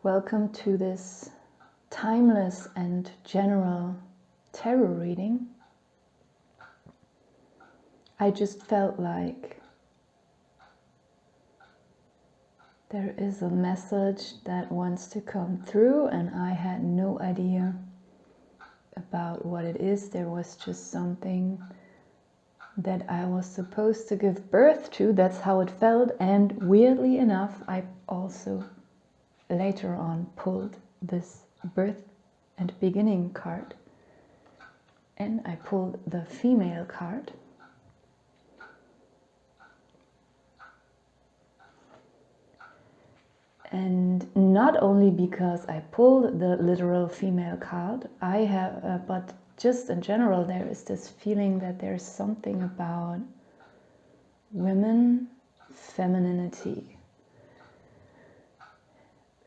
Welcome to this timeless and general tarot reading. I just felt like there is a message that wants to come through, and I had no idea about what it is. There was just something that I was supposed to give birth to. That's how it felt. And weirdly enough, I also later on pulled this birth and beginning card, and I pulled the female card. And not only because I pulled the literal female card, but just in general, there is this feeling that there's something about women, femininity,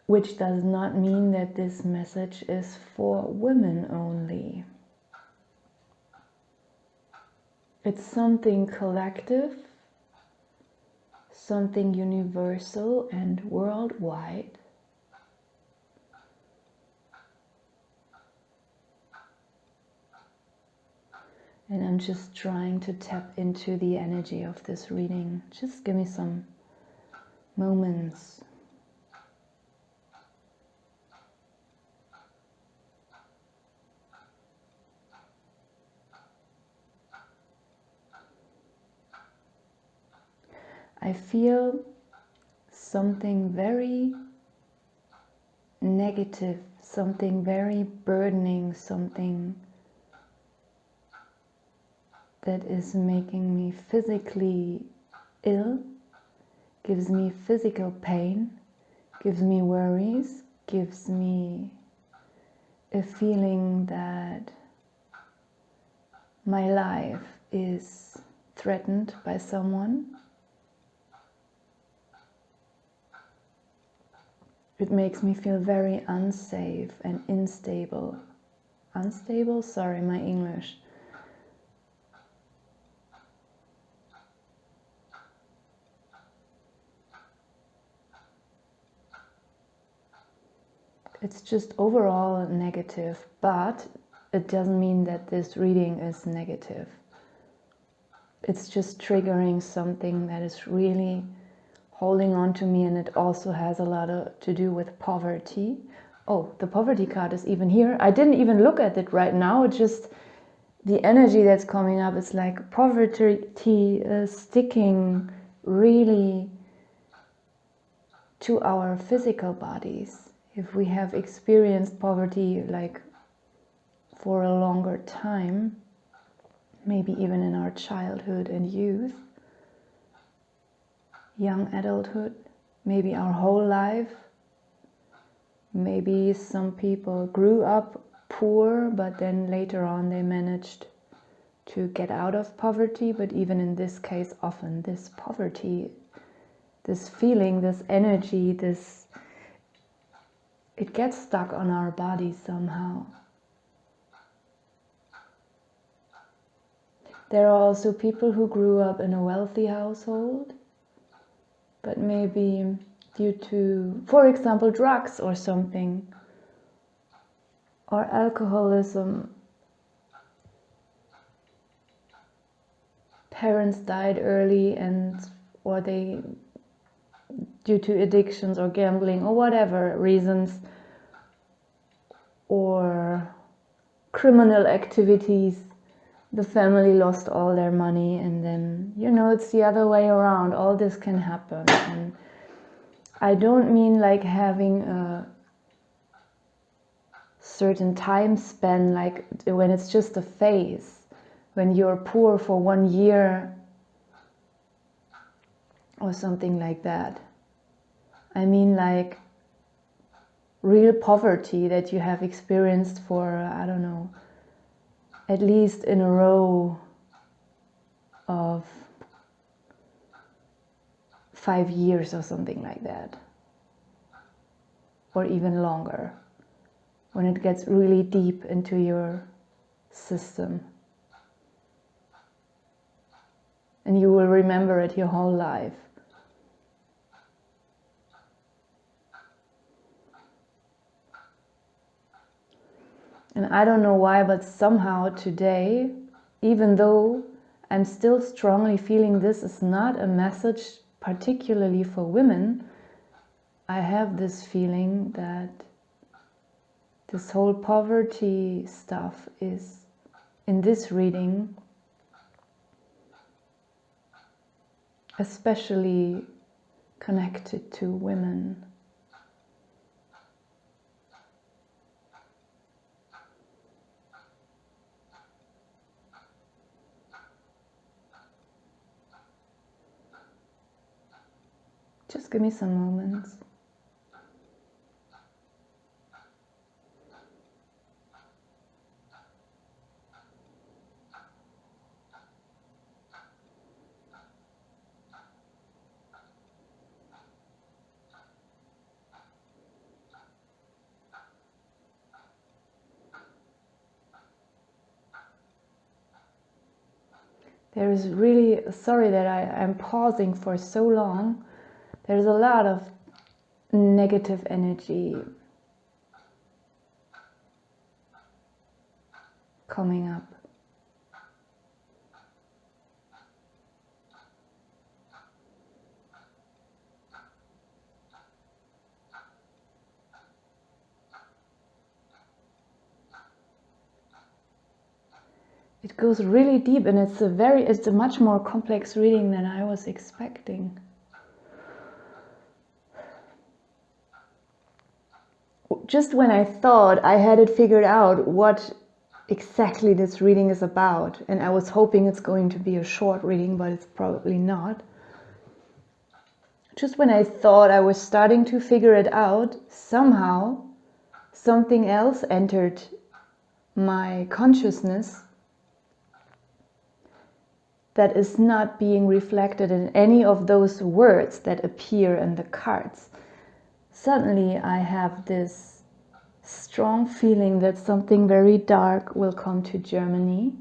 which does not mean that this message is for women only. It's something collective, something universal and worldwide. And I'm just trying to tap into the energy of this reading. Just give me some moments. I feel something very negative, something very burdening, something that is making me physically ill, gives me physical pain, gives me worries, gives me a feeling that my life is threatened by someone. It makes me feel very unsafe and unstable. Unstable? Sorry, my English. It's just overall negative, but it doesn't mean that this reading is negative. It's just triggering something that is really holding on to me, and it also has a lot to do with poverty. Oh, the poverty card is even here. I didn't even look at it right now. It's just the energy that's coming up. It's like poverty sticking really to our physical bodies. If we have experienced poverty like for a longer time, maybe even in our childhood and youth, young adulthood, maybe our whole life. Maybe some people grew up poor, but then later on they managed to get out of poverty. But even in this case, often this poverty, this feeling, this energy, it gets stuck on our bodies somehow. There are also people who grew up in a wealthy household, but maybe due to, for example, drugs or something, or alcoholism, parents died early, or they, due to addictions or gambling or whatever reasons, or criminal activities, the family lost all their money, and then, it's the other way around. All this can happen. And I don't mean like having a certain time span, like when it's just a phase, when you're poor for 1 year or something like that. I mean like real poverty that you have experienced for, I don't know, at least in a row of 5 years or something like that, or even longer, when it gets really deep into your system, and you will remember it your whole life. And I don't know why, but somehow today, even though I'm still strongly feeling this is not a message particularly for women, I have this feeling that this whole poverty stuff is, in this reading, especially connected to women. Just give me some moments. There is really, sorry that I'm pausing for so long. There's a lot of negative energy coming up. It goes really deep, and it's a much more complex reading than I was expecting. Just when I thought I had it figured out what exactly this reading is about, and I was hoping it's going to be a short reading, but it's probably not. Just when I thought I was starting to figure it out, somehow something else entered my consciousness that is not being reflected in any of those words that appear in the cards. Suddenly I have this strong feeling that something very dark will come to Germany.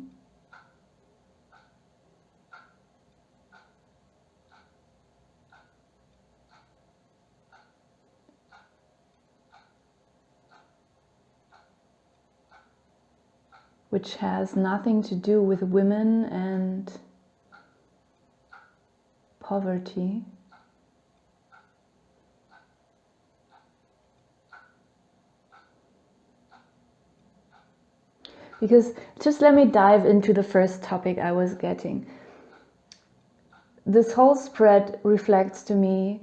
Which has nothing to do with women and poverty. Because just let me dive into the first topic I was getting. This whole spread reflects to me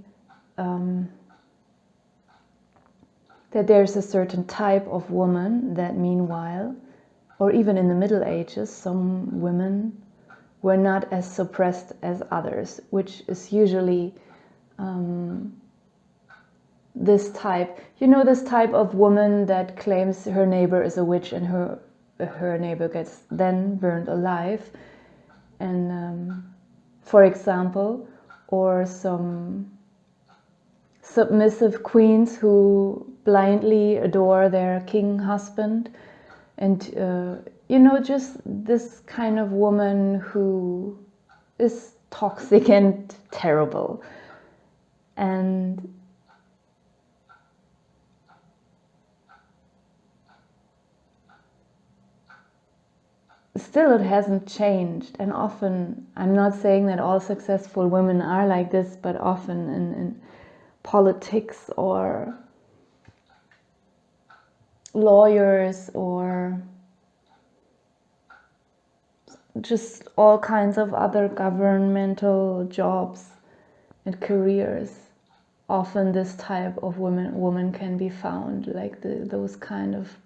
that there's a certain type of woman that meanwhile, or even in the Middle Ages, some women were not as suppressed as others, which is usually this type, this type of woman that claims her neighbor is a witch and her neighbor gets then burned alive. And for example, or some submissive queens who blindly adore their king husband, and just this kind of woman who is toxic and terrible. And still it hasn't changed, and often, I'm not saying that all successful women are like this, but often in politics or lawyers or just all kinds of other governmental jobs and careers, often this type of woman can be found, like those kind of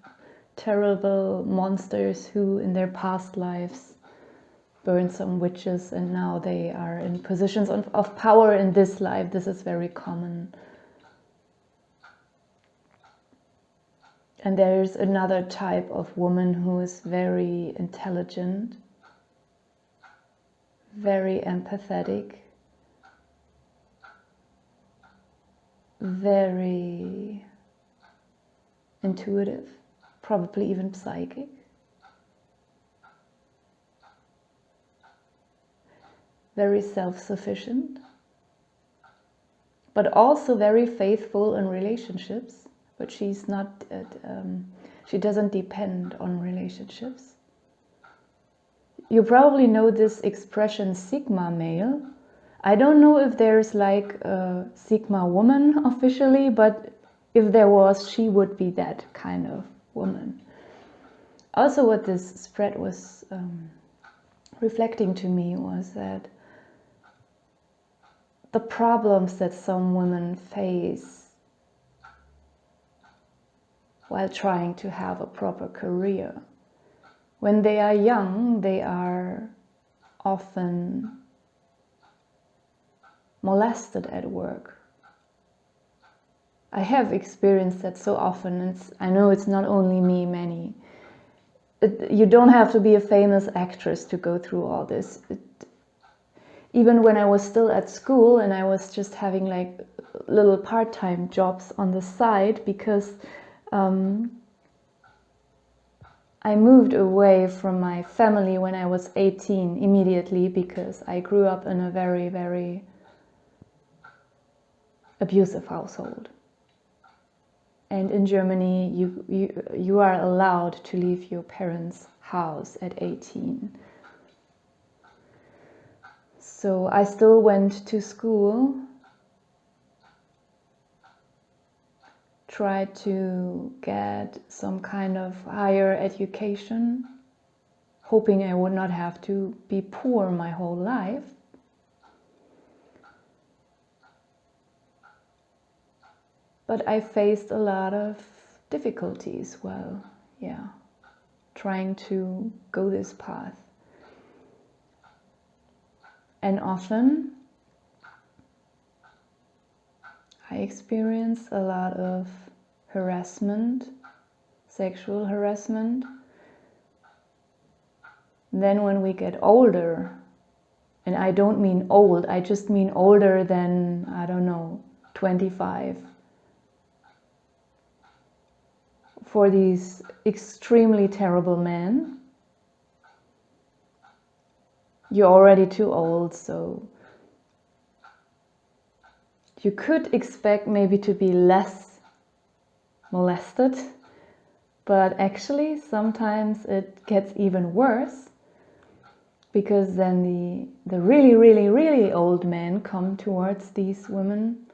terrible monsters who in their past lives burned some witches and now they are in positions of power in this life. This is very common. And there's another type of woman who is very intelligent, very empathetic, very intuitive, probably even psychic. Very self-sufficient, but also very faithful in relationships, but she's not, she doesn't depend on relationships. You probably know this expression Sigma male. I don't know if there's like a Sigma woman officially, but if there was, she would be that kind of woman. Also, what this spread was reflecting to me was that the problems that some women face while trying to have a proper career. When they are young, they are often molested at work. I have experienced that so often. I know it's not only me, many. You don't have to be a famous actress to go through all this. Even when I was still at school and I was just having like little part-time jobs on the side because I moved away from my family when I was 18 immediately because I grew up in a very, very abusive household. And in Germany, you are allowed to leave your parents' house at 18. So I still went to school, tried to get some kind of higher education, hoping I would not have to be poor my whole life. But I faced a lot of difficulties while, trying to go this path. And often I experienced a lot of harassment, sexual harassment. Then when we get older, and I don't mean old, I just mean older than, 25, for these extremely terrible men, you're already too old, so you could expect maybe to be less molested, but actually sometimes it gets even worse, because then the really, really, really old men come towards these women.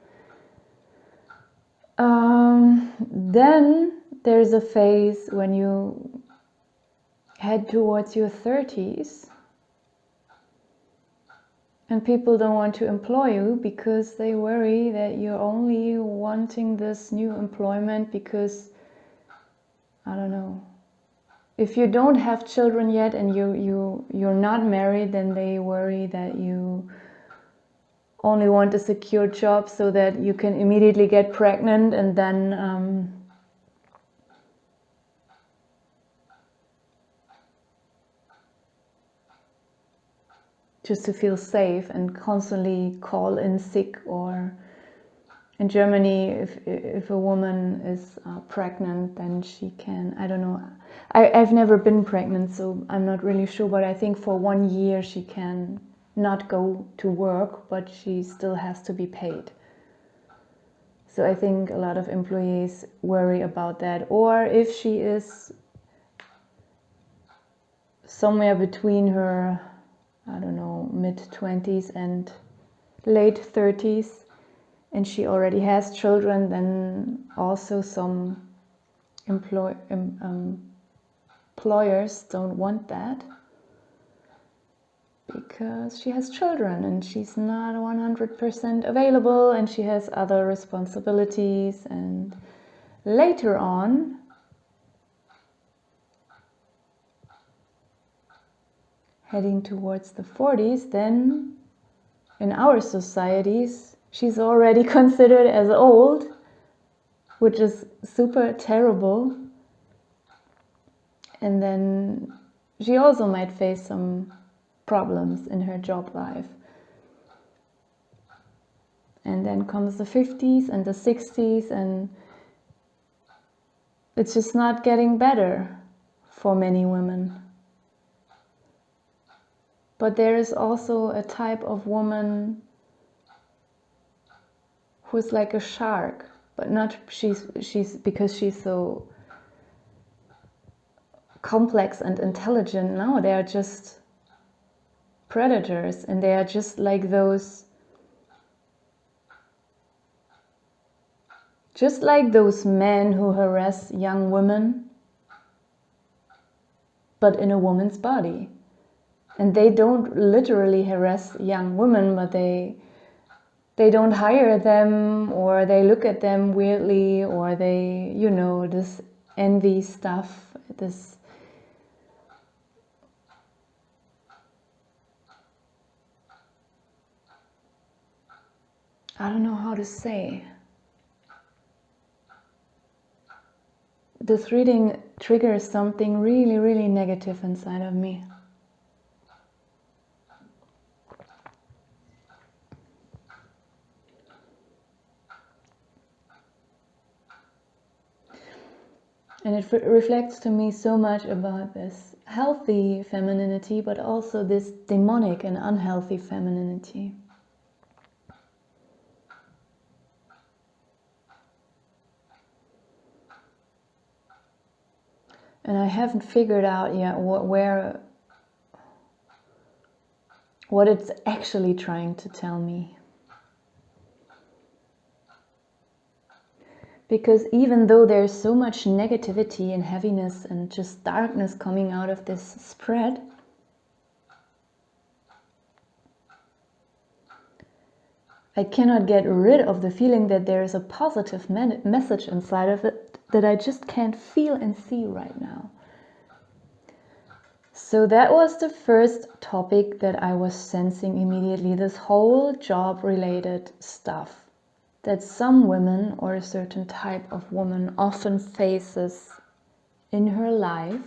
Then there's a phase when you head towards your 30s and people don't want to employ you because they worry that you're only wanting this new employment because, if you don't have children yet and you're not married, then they worry that you only want a secure job so that you can immediately get pregnant and then just to feel safe and constantly call in sick. Or in Germany, if a woman is pregnant, then she can, I've never been pregnant, so I'm not really sure, but I think for 1 year she can not go to work, but she still has to be paid. So I think a lot of employees worry about that. Or if she is somewhere between her, mid-20s and late 30s, and she already has children, then also some employers don't want that because she has children and she's not 100% available and she has other responsibilities. And later on, heading towards the 40s, then in our societies, she's already considered as old, which is super terrible. And then she also might face some problems in her job life. And then comes the 50s and the 60s, and it's just not getting better for many women. But there is also a type of woman who's like a shark. but not she's because she's so complex and intelligent. No, they are just predators, and they are just like those men who harass young women, but in a woman's body. And they don't literally harass young women, but they don't hire them, or they look at them weirdly, or they, you know, this envy stuff, this I don't know how to say. This reading triggers something really, really negative inside of me. And it reflects to me so much about this healthy femininity, but also this demonic and unhealthy femininity. And I haven't figured out yet what it's actually trying to tell me. Because even though there's so much negativity and heaviness and just darkness coming out of this spread, I cannot get rid of the feeling that there is a positive message inside of it that I just can't feel and see right now. So that was the first topic that I was sensing immediately, this whole job-related stuff that some women, or a certain type of woman, often faces in her life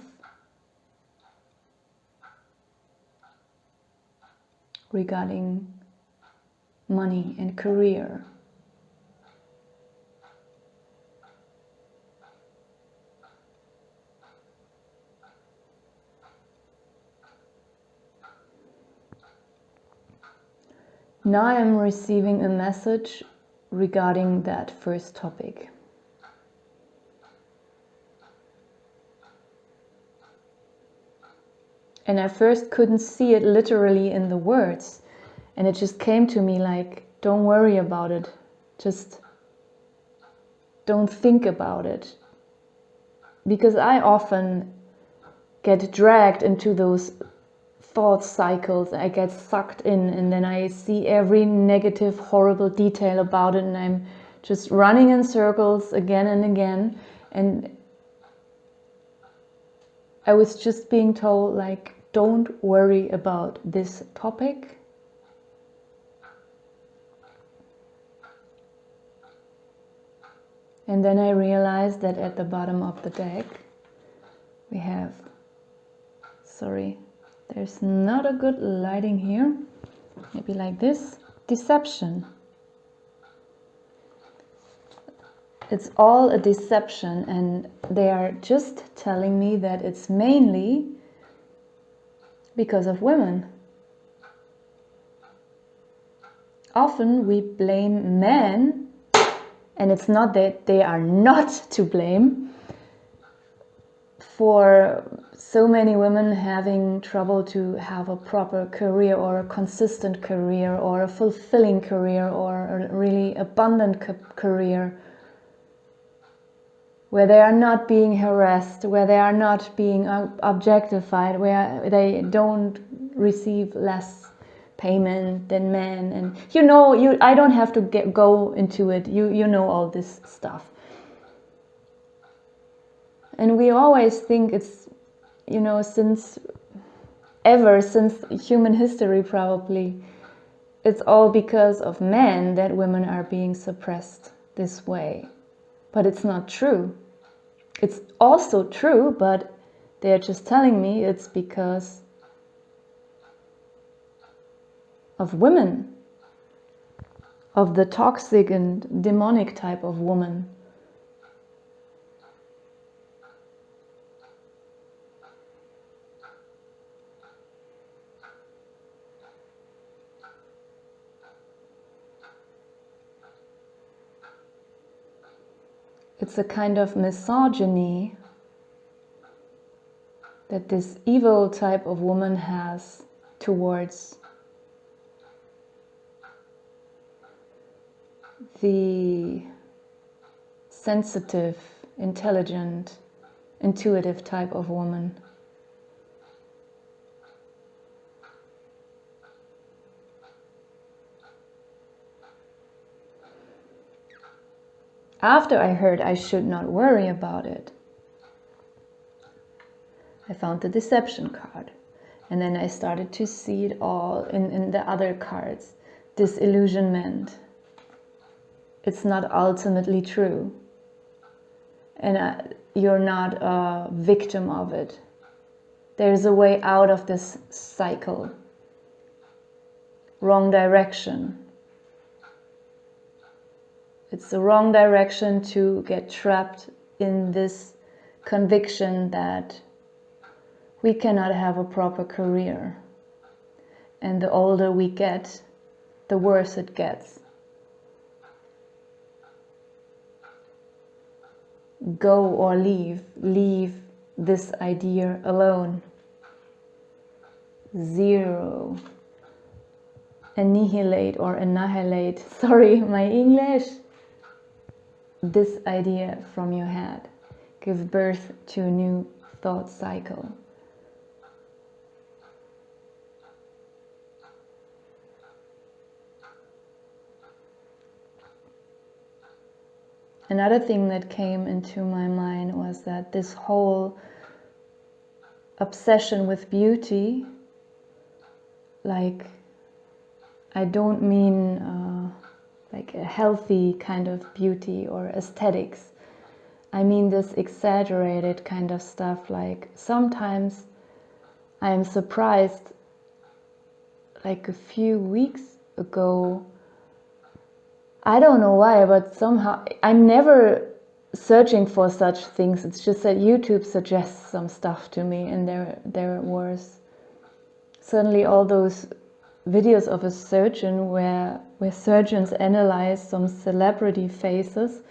regarding money and career. Now I'm receiving a message regarding that first topic. And I first couldn't see it literally in the words. And it just came to me like, don't worry about it. Just don't think about it. Because I often get dragged into those thought cycles. I get sucked in, and then I see every negative, horrible detail about it, and I'm just running in circles again and again. And I was just being told, like, don't worry about this topic. And then I realized that at the bottom of the deck we have, sorry, there's not a good lighting here, maybe like this, deception. It's all a deception, and they are just telling me that it's mainly because of women. Often we blame men, and it's not that they are not to blame, for so many women having trouble to have a proper career, or a consistent career, or a fulfilling career, or a really abundant career, where they are not being harassed, where they are not being objectified, where they don't receive less payment than men. And I don't have to go into it. You know all this stuff. And we always think it's, since human history probably, it's all because of men that women are being suppressed this way. But it's not true. It's also true, but they're just telling me it's because of women, of the toxic and demonic type of woman. it's a kind of misogyny that this evil type of woman has towards the sensitive, intelligent, intuitive type of woman. After I heard I should not worry about it, I found the deception card. And then I started to see it all in the other cards. Disillusionment. It's not ultimately true. And you're not a victim of it. There's a way out of this cycle. Wrong direction. It's the wrong direction to get trapped in this conviction that we cannot have a proper career. And the older we get, the worse it gets. Go or leave. Leave this idea alone. 0. Annihilate or annihilate. Sorry, my English. This idea from your head. Give birth to a new thought cycle. Another thing that came into my mind was that this whole obsession with beauty, like, I don't mean like a healthy kind of beauty or aesthetics. I mean this exaggerated kind of stuff. Like, sometimes I am surprised, like a few weeks ago, I don't know why, but somehow I'm never searching for such things. It's just that YouTube suggests some stuff to me, and there was suddenly all those videos of a surgeon where surgeons analyze some celebrity faces,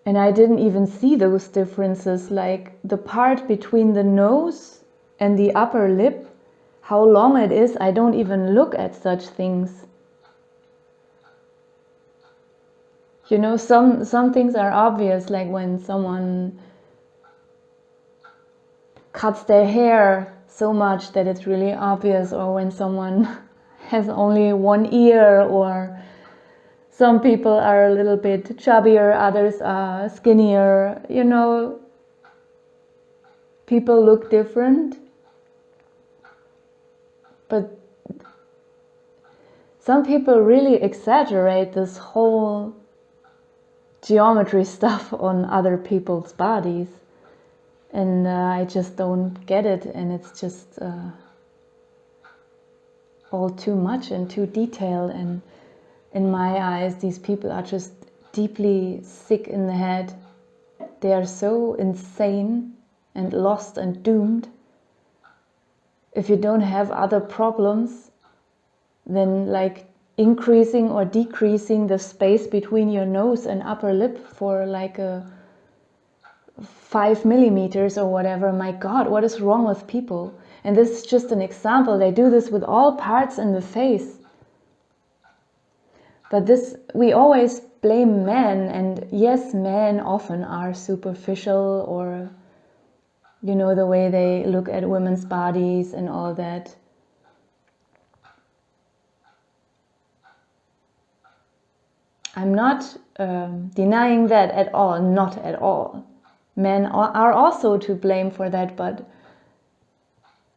and I didn't even see those differences, like the part between the nose and the upper lip, how long it is. I don't even look at such things. You know, some things are obvious, like when someone cuts their hair so much that it's really obvious, or when someone has only one ear, or some people are a little bit chubbier, others are skinnier. You know, people look different. But some people really exaggerate this whole geometry stuff on other people's bodies, and I just don't get it, and it's just all too much and too detailed, and in my eyes these people are just deeply sick in the head. They are so insane and lost and doomed. If you don't have other problems, then like increasing or decreasing the space between your nose and upper lip for like a 5 millimeters or whatever. My God, what is wrong with people? And this is just an example. They do this with all parts in the face. But this, we always blame men, and yes, men often are superficial, or, you know, the way they look at women's bodies and all that. I'm not denying that at all, not at all. Men are also to blame for that, but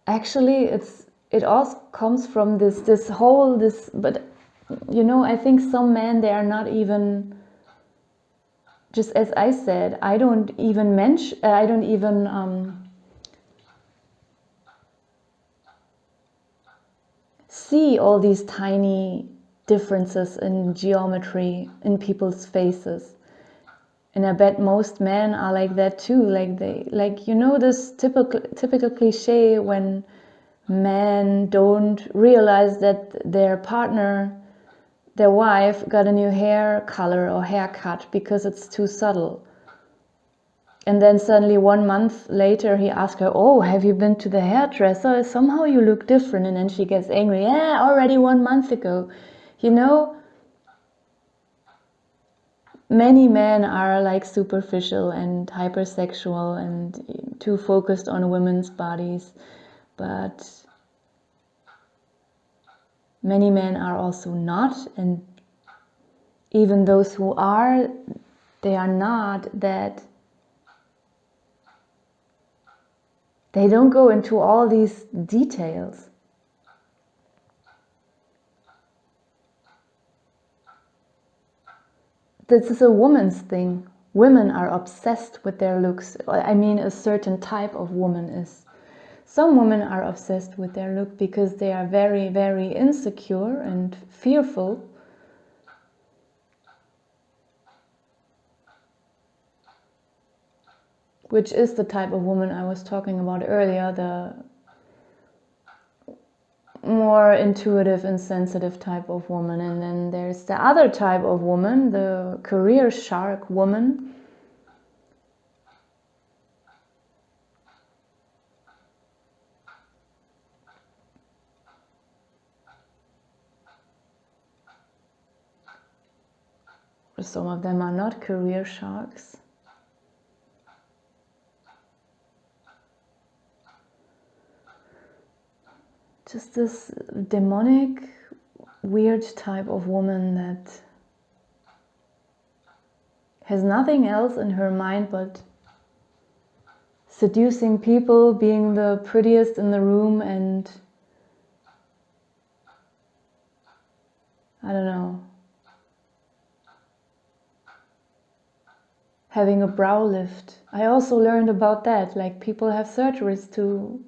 actually it also comes from this but you know, I think some men, they are not even, just as I said, I don't even see all these tiny differences in geometry in people's faces. And I bet most men are like that too. Like you know, this typical cliche when men don't realize that their partner, their wife, got a new hair color or haircut because it's too subtle. And then suddenly 1 month later he asked her, oh, have you been to the hairdresser? Somehow you look different. And then she gets angry. Yeah, already 1 month ago. You know, many men are like superficial and hypersexual and too focused on women's bodies. But many men are also not. And even those who are, they are not that. They don't go into all these details. This is a woman's thing. Women are obsessed with their looks. I mean, a certain type of woman is. Some women are obsessed with their look because they are very, very insecure and fearful. Which is the type of woman I was talking about earlier, the more intuitive and sensitive type of woman. And then there's the other type of woman, the career shark woman. Some of them are not career sharks. Just this demonic, weird type of woman that has nothing else in her mind but seducing people, being the prettiest in the room, and I don't know, having a brow lift. I also learned about that, like people have surgeries to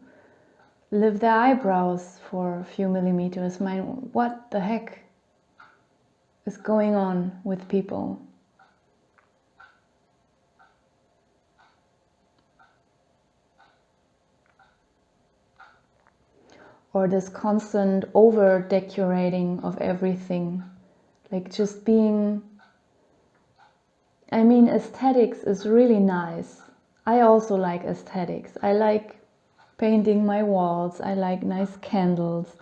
lift their eyebrows for a few millimeters. What the heck is going on with people? Or this constant over decorating of everything, like just being, I mean, aesthetics is really nice. I also like aesthetics. I like painting my walls, I like nice candles,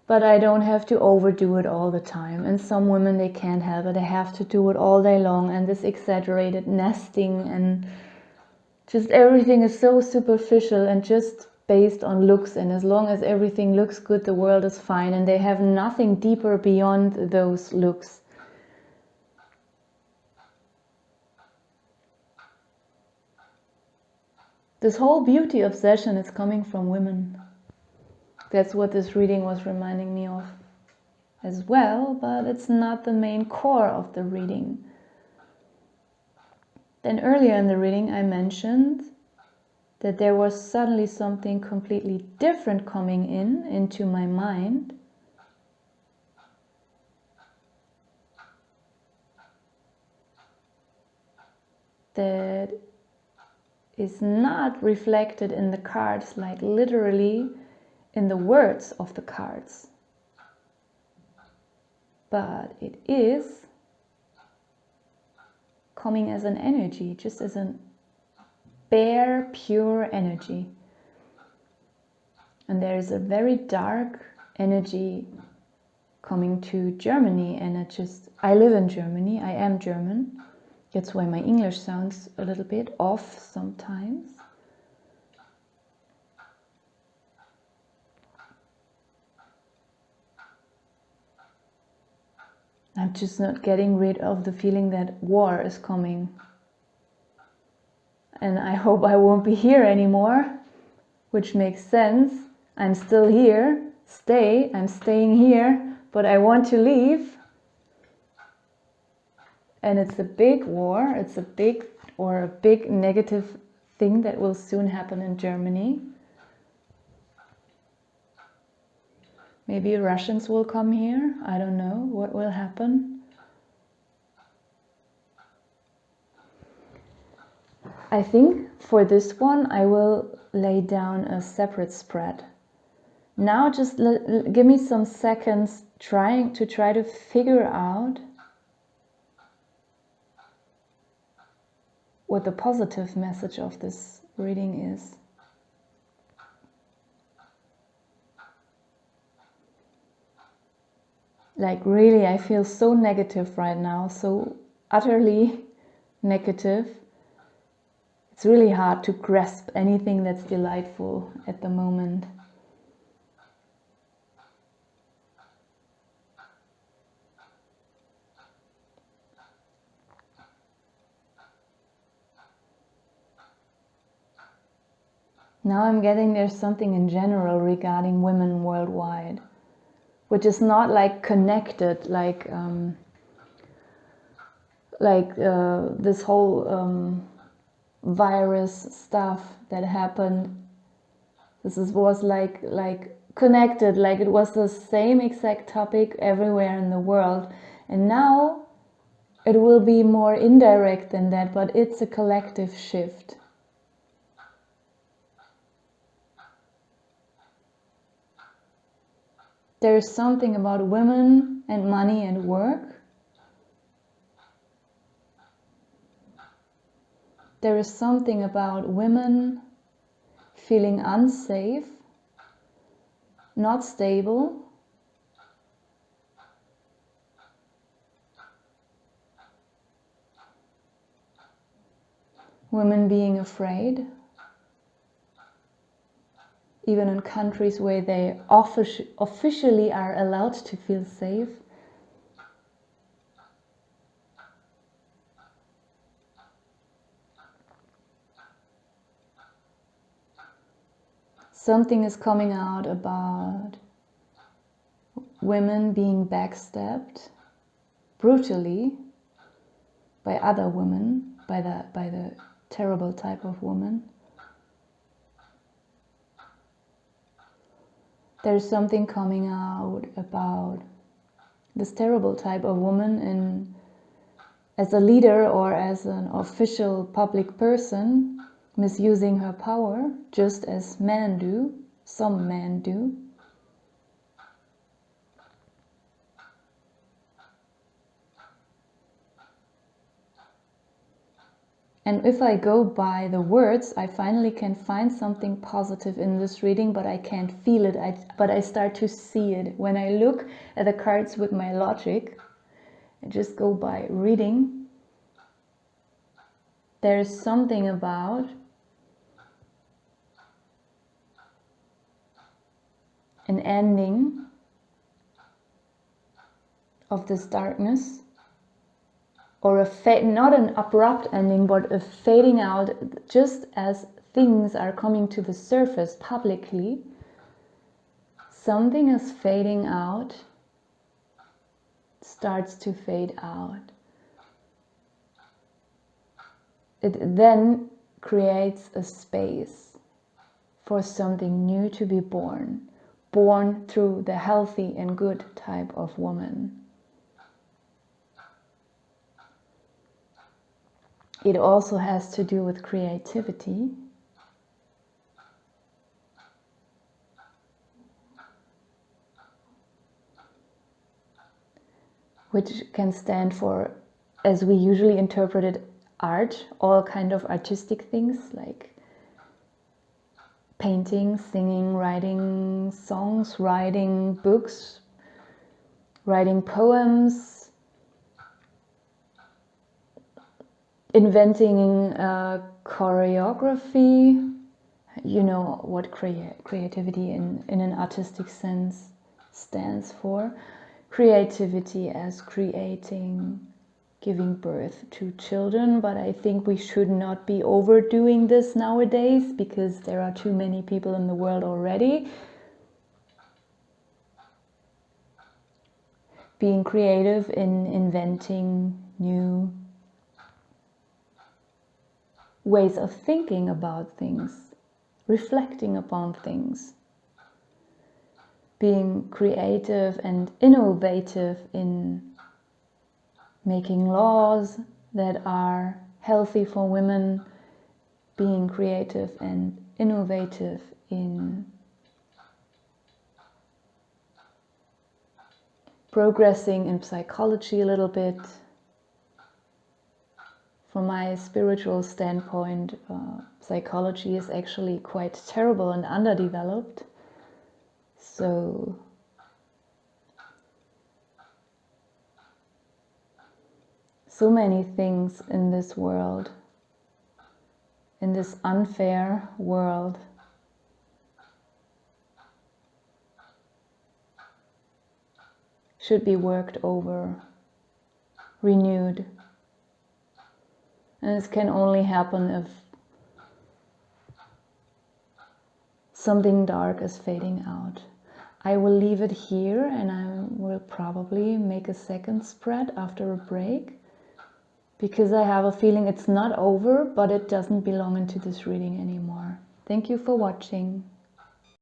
but I don't have to overdo it all the time. And some women, they can't help it, they have to do it all day long, and this exaggerated nesting, and just everything is so superficial and just based on looks, and as long as everything looks good, the world is fine, and they have nothing deeper beyond those looks. This whole beauty obsession is coming from women. That's what this reading was reminding me of as well, but it's not the main core of the reading. Then earlier in the reading I mentioned that there was suddenly something completely different coming into my mind. That is not reflected in the cards, like literally in the words of the cards. But it is coming as an energy, just as a bare, pure energy. And there is a very dark energy coming to Germany, and I live in Germany, I am German. That's why my English sounds a little bit off sometimes. I'm just not getting rid of the feeling that war is coming. And I hope I won't be here anymore, which makes sense. I'm still here, I'm staying here, but I want to leave. And it's a big war, it's a big negative thing that will soon happen in Germany. Maybe Russians will come here, I don't know what will happen. I think for this one I will lay down a separate spread. Now just give me some seconds try to figure out what the positive message of this reading is. Like really, I feel so negative right now, so utterly negative. It's really hard to grasp anything that's delightful at the moment. Now I'm getting there's something in general regarding women worldwide, which is not like connected, like this whole virus stuff that happened. Was like connected, like it was the same exact topic everywhere in the world, and now it will be more indirect than that, but it's a collective shift. There is something about women and money and work. There is something about women feeling unsafe, not stable. Women being afraid. Even in countries where they officially are allowed to feel safe. Something is coming out about women being backstabbed brutally by other women, by the terrible type of woman. There's something coming out about this terrible type of woman as a leader or as an official public person, misusing her power, just as men do, some men do. And if I go by the words, I finally can find something positive in this reading, but I can't feel it, but I start to see it. When I look at the cards with my logic, I just go by reading, there's something about an ending of this darkness, or not an abrupt ending, but a fading out, just as things are coming to the surface publicly. Something is fading out, starts to fade out. It then creates a space for something new to be born through the healthy and good type of woman. It also has to do with creativity. Which can stand for, as we usually interpret it, art, all kind of artistic things like painting, singing, writing songs, writing books, writing poems, inventing choreography. You know what creativity in an artistic sense stands for. Creativity as creating, giving birth to children, but I think we should not be overdoing this nowadays because there are too many people in the world already. Being creative in inventing new ways of thinking about things, reflecting upon things. Being creative and innovative in making laws that are healthy for women, being creative and innovative in progressing in psychology a little bit, from my spiritual standpoint, psychology is actually quite terrible and underdeveloped. So many things in this world, in this unfair world, should be worked over, renewed. And this can only happen if something dark is fading out. I will leave it here, and I will probably make a second spread after a break, because I have a feeling it's not over, but it doesn't belong into this reading anymore. Thank you for watching.